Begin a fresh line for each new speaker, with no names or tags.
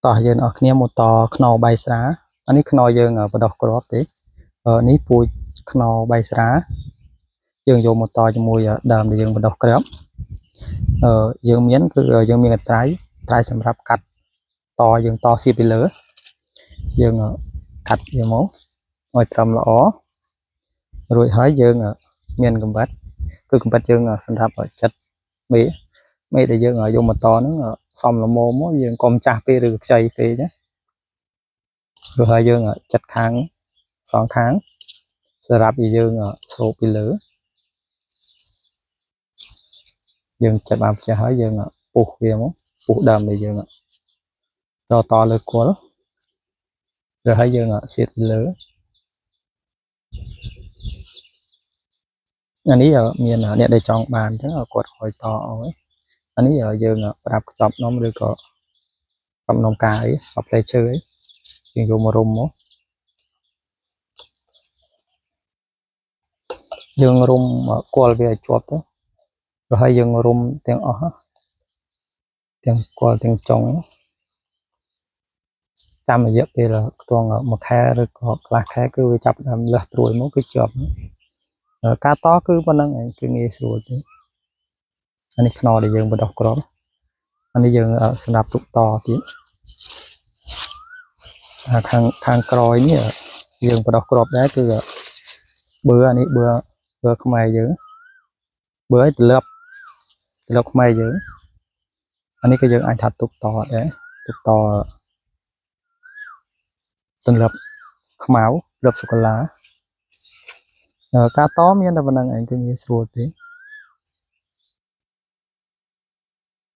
តោះយើងអស់គ្នាមកតខ្នោបាយស្រាអានេះខ្នោយើងបដោះក្របទេនេះពូជខ្នោបាយស្រាយើងយកមកតជាមួយដើមដែលយើងបដោះក្របយើងមានគឺយើងមានកត្រៃសម្រាប់កាត់តយើងតសៀបពីលើយើងកាត់វាមកឲ្យត្រឹមល្អរួចហើយយើងមានកំបិតគឺកំបិតយើងសម្រាប់ចិត្តមេដែលយើងយកមកតហ្នឹងសំល្មមមកយើងកុំចាស់ពេកឬខ្ចីពេកណារួចហើយយើងចិត្តខាងសងខាងសម្រាប់យើងស្រូបពីលើយើងចាប់បានផ្ទះហើយយើងពុះវាមកពុះដើមដែលយើងតលើគល់រួចហើយយើងសៀតពីលើអានេះមានអ្នកដែលចង់បានអញ្ចឹងគាត់ហួយតឲ្យអានេះយើងប្រាប់ខ្ចប់នំឬក៏ខ្ចប់នំកាអីខ្ចប់ផ្លែឈើអីយើងយកមករុំមកយើងរុំគល់វាឲ្យជាប់ទៅរួចហើយយើងរុំទាំងអស់ទាំងគល់ទាំងចុងតាមរយៈពេលខ្ទង់មួយខែឬក៏កន្លះខែគឺវាចាប់ដើមលើសត្រួយមកគឺជាប់ការតគឺប៉ុណ្្នឹងឯងគឺងាយស្រួលទេអានេះខ្នោដែលយើងបដោះក្របអានេះយើងសម្រាប់ទុកតទៀតខាងក្រោយនេះយើងបដោះក្របដែរគឺបឺអានេះបឺខ្មែរយើងបឺឲ្យទលាប់ខ្មែរយើងអានេះក៏យើងអាចថាទុកតដែរទុកតទម្លាប់ខ្មៅទម្លាប់សូកូឡាការតមានតែប៉ុណ្្នឹងឯងគឺងាយស្រួលទេ